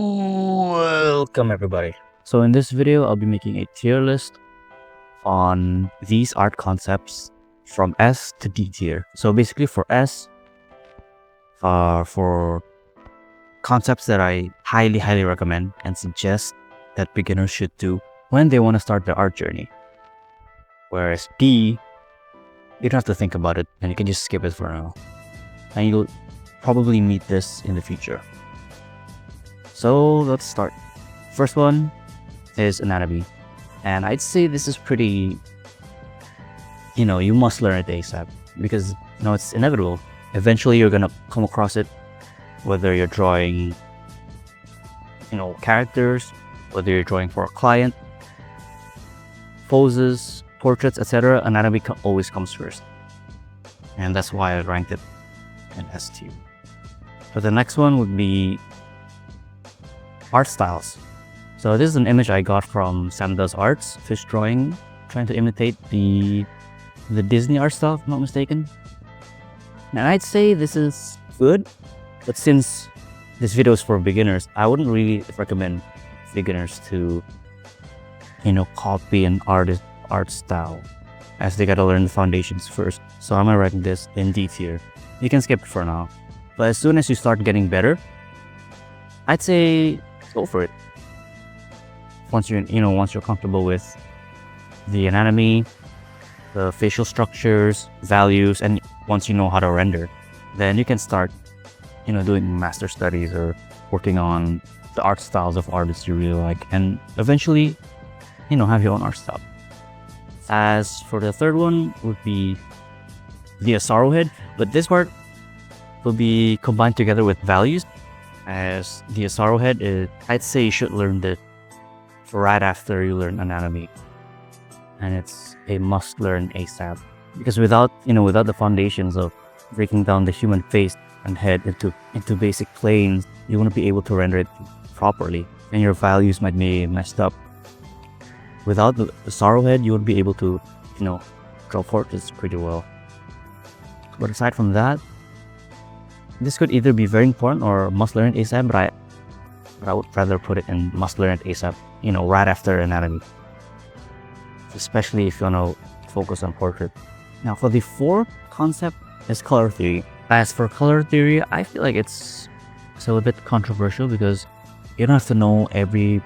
Welcome everybody. So in this video, I'll be making a tier list on these art concepts from S to D tier. So basically for S, for concepts that I highly recommend and suggest that beginners should do when they want to start their art journey. Whereas D, you don't have to think about it and you can just skip it for now. And you'll probably meet this in the future. So let's start. First one is anatomy. And I'd say this is pretty, you must learn it ASAP because, it's inevitable. Eventually you're going to come across it, whether you're drawing, characters, whether you're drawing for a client, poses, portraits, etc. Anatomy always comes first. And that's why I ranked it in S tier. But the next one would be art styles. So this is an image I got from Sam Does Arts, fish drawing, trying to imitate the Disney art style, if I'm not mistaken. And I'd say this is good, but since this video is for beginners, I wouldn't really recommend beginners to, copy an art style, as they gotta learn the foundations first. So I'm gonna rank this in D tier. You can skip it for now. But as soon as you start getting better, I'd say go for it. Once you're comfortable with the anatomy, the facial structures, values, and once you know how to render, then you can start, doing master studies or working on the art styles of artists you really like, and eventually, have your own art style. As for the third one would be the Asaro head, but this part will be combined together with values. As the Asaro head, I'd say you should learn that right after you learn anatomy, and it's a must learn ASAP, because without the foundations of breaking down the human face and head into basic planes, you won't be able to render it properly, and your values might be messed up. Without the Asaro head, you won't be able to draw portraits pretty well. But aside from that, this could either be very important or must learn ASAP, but I would rather put it in must learn ASAP, right after anatomy. Especially if you want to focus on portrait. Now for the fourth concept is color theory. As for color theory, I feel like it's a little bit controversial because you don't have to know 100%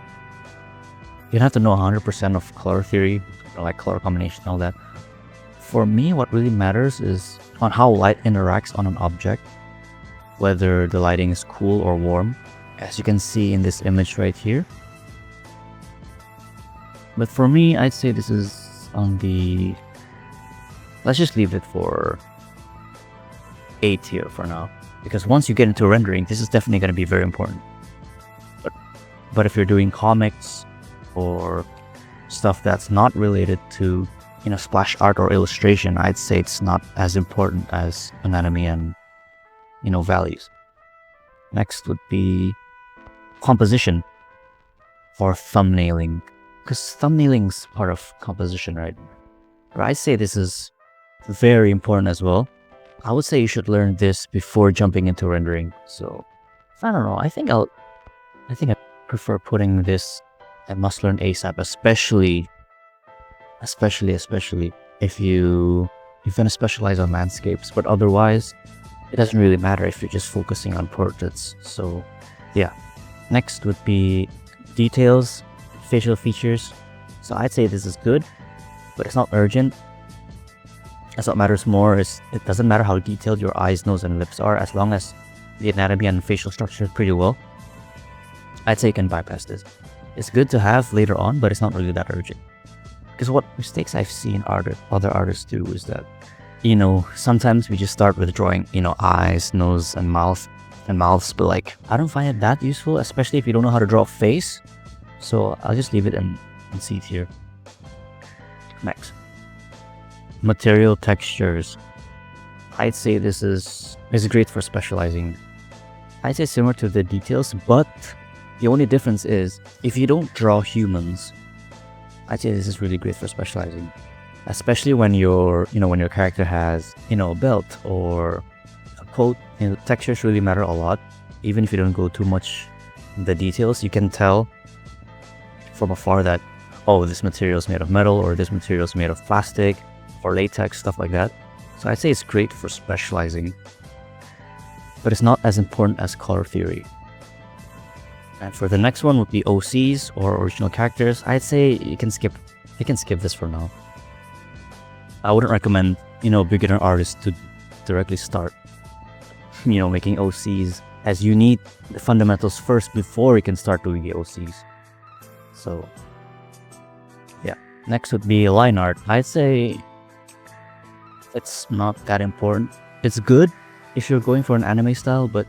of color theory, like color combination and all that. For me, what really matters is on how light interacts on an object, whether the lighting is cool or warm, as you can see in this image right here. But for me, I'd say this is on the... let's just leave it for A tier for now, because once you get into rendering, this is definitely going to be very important. But if you're doing comics or stuff that's not related to splash art or illustration, I'd say it's not as important as anatomy and values. Next would be composition or thumbnailing, because thumbnailing is part of composition, right? But I'd say this is very important as well. I would say you should learn this before jumping into rendering. So I don't know. I think I prefer putting this at must learn ASAP, especially if you're gonna specialize on landscapes. But otherwise, it doesn't really matter if you're just focusing on portraits. So yeah. Next would be details, facial features. So I'd say this is good, but it's not urgent. As what matters more is it doesn't matter how detailed your eyes, nose, and lips are, as long as the anatomy and facial structure is pretty well. I'd say you can bypass this. It's good to have later on, but it's not really that urgent. Because what mistakes I've seen other artists do is that, sometimes we just start with drawing, eyes, nose, and mouths, but like, I don't find it that useful, especially if you don't know how to draw a face. So I'll just leave it in C tier. Next, material textures. I'd say this is great for specializing. I'd say similar to the details, but the only difference is if you don't draw humans, I'd say this is really great for specializing, especially when your character has a belt or a coat. Textures really matter a lot, even if you don't go too much the details. You can tell from afar that, oh, this material is made of metal, or this material is made of plastic or latex, stuff like that. So I'd say it's great for specializing, but it's not as important as color theory. And for the next one would be OCs, or original characters. I'd say you can skip this for now. I wouldn't recommend, beginner artists to directly start, making OCs, as you need the fundamentals first before you can start doing the OCs. So, yeah. Next would be line art. I'd say it's not that important. It's good if you're going for an anime style, but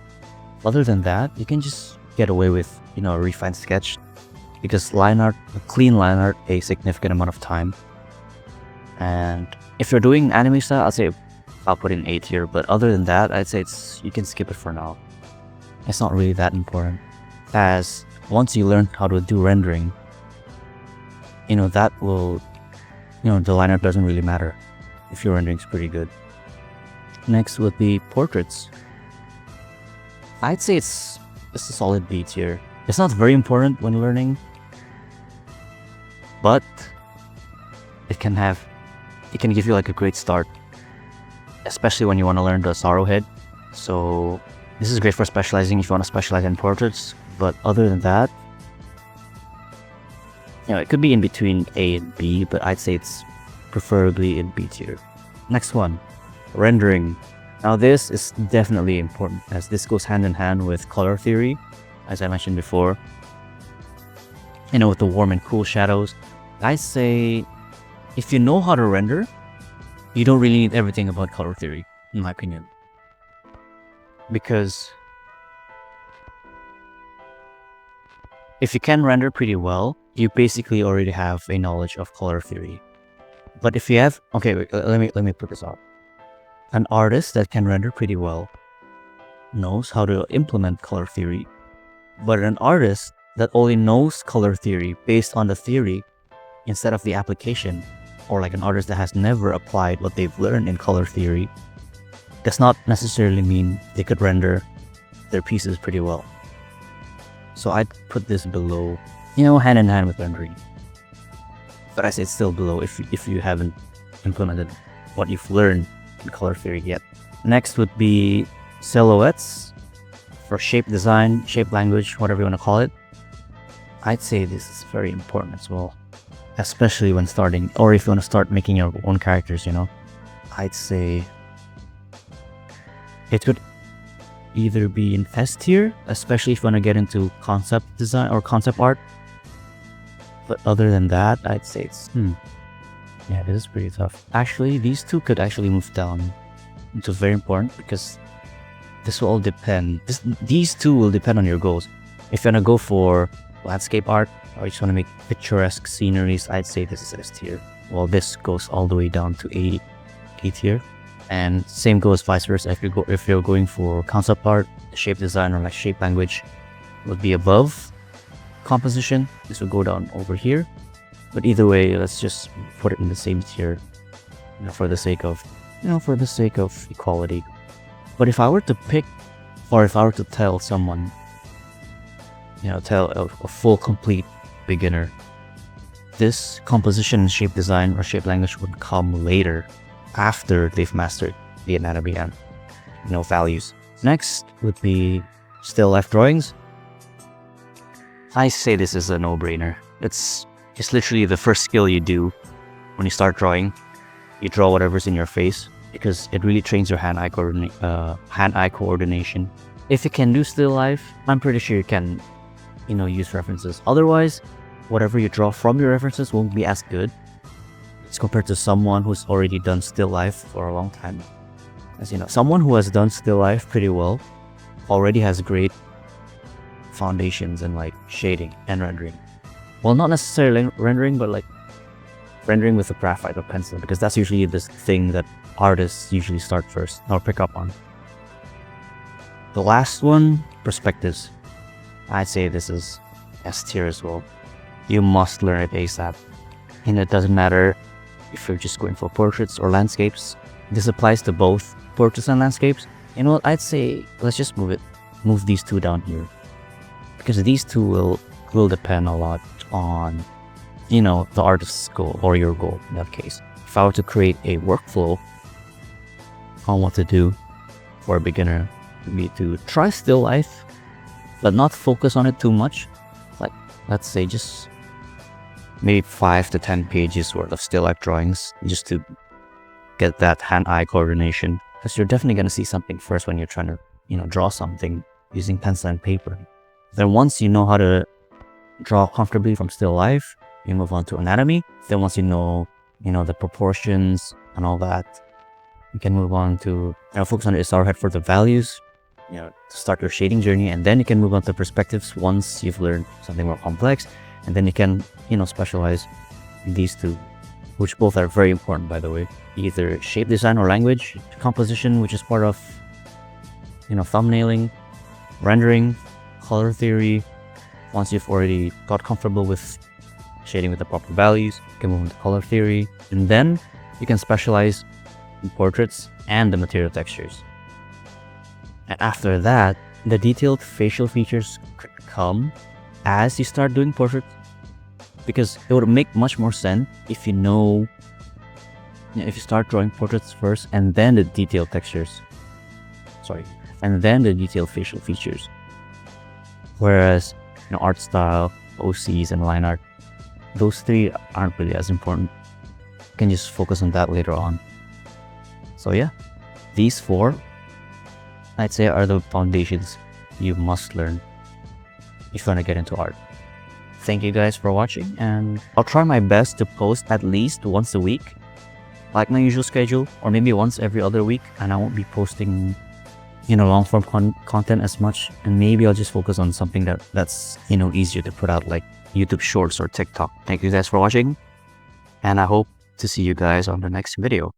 other than that, you can just get away with, a refined sketch, because a clean line art, takes a significant amount of time. And if you're doing anime style, I'd say I'll put in A tier, but other than that, I'd say you can skip it for now. It's not really that important, as once you learn how to do rendering, that will, the line art doesn't really matter if your rendering's pretty good. Next would be portraits. I'd say it's a solid B tier. It's not very important when learning, but it can give you like a great start, especially when you want to learn the Asaro head. So this is great for specializing if you want to specialize in portraits, but other than that, it could be in between A and B, but I'd say it's preferably in B tier. Next one, rendering. Now this is definitely important, as this goes hand in hand with color theory, as I mentioned before. With the warm and cool shadows, I say if you know how to render, you don't really need everything about color theory, in my opinion. Because if you can render pretty well, you basically already have a knowledge of color theory. But if you have, okay, wait, let me put this out. An artist that can render pretty well knows how to implement color theory, but an artist that only knows color theory based on the theory instead of the application, or like an artist that has never applied what they've learned in color theory, does not necessarily mean they could render their pieces pretty well. So I'd put this below, hand in hand with rendering. But I say it's still below if you haven't implemented what you've learned in color theory yet. Next would be silhouettes, for shape design, shape language, whatever you want to call it. I'd say this is very important as well, especially when starting, or if you want to start making your own characters, I'd say it could either be in S tier, especially if you want to get into concept design or concept art. But other than that, I'd say it's yeah, this is pretty tough. Actually, these two could actually move down into very important, because this will all depend. These two will depend on your goals. If you want to go for landscape art, or you just want to make picturesque sceneries, I'd say this is S tier. Well, this goes all the way down to A tier. And same goes vice versa. If you're going for concept art, shape design, or like shape language would be above composition. This will go down over here. But either way, let's just put it in the same tier, for the sake of equality. But if I were to pick, or if I were to tell someone, tell a full complete beginner, this composition and shape design or shape language would come later, after they've mastered the anatomy and values. Next would be still life drawings. I say this is a no-brainer. It's literally the first skill you do when you start drawing. You draw whatever's in your face, because it really trains your hand-eye coordination. If you can do still life, I'm pretty sure you can use references. Otherwise, whatever you draw from your references won't be as good as compared to someone who's already done still life for a long time. As someone who has done still life pretty well already has great foundations in like shading and rendering. Well, not necessarily rendering, but like rendering with a graphite or pencil, because that's usually the thing that artists usually start first or pick up on. The last one, perspectives. I'd say this is S tier as well. You must learn it ASAP. And it doesn't matter if you're just going for portraits or landscapes. This applies to both portraits and landscapes. I'd say let's just move these two down here, because these two will depend a lot on, you know, the artist's goal or your goal in that case. If I were to create a workflow on what to do for a beginner, would be to try still life, but not focus on it too much. Like, let's say just maybe 5 to 10 pages worth of still life drawings just to get that hand-eye coordination, because you're definitely going to see something first when you're trying to, you know, draw something using pencil and paper. Then once you know how to draw comfortably from still life, you move on to anatomy. Then once you know the proportions and all that, you can move on to, you know, focus on the Asaro head for the values, you know, to start your shading journey. And then you can move on to perspectives once you've learned something more complex. And then you can, you know, specialize in these two, which both are very important, by the way. Either shape design or language composition, which is part of, you know, thumbnailing, rendering, color theory. Once you've already got comfortable with shading with the proper values, you can move into color theory, and then you can specialize in portraits and the material textures. And after that, the detailed facial features could come as you start doing portraits, because it would make much more sense if if you start drawing portraits first and then the detailed textures, and then the detailed facial features. Whereas, you know, art style, OCs, and line art, those three aren't really as important. You can just focus on that later on. So yeah, these four, I'd say, are the foundations you must learn if you want to get into art. Thank you guys for watching, and I'll try my best to post at least once a week, like my usual schedule, or maybe once every other week, and I won't be posting, you know, long form content as much, and maybe I'll just focus on something that's, you know, easier to put out, like YouTube Shorts or TikTok. Thank you guys for watching, and I hope to see you guys on the next video.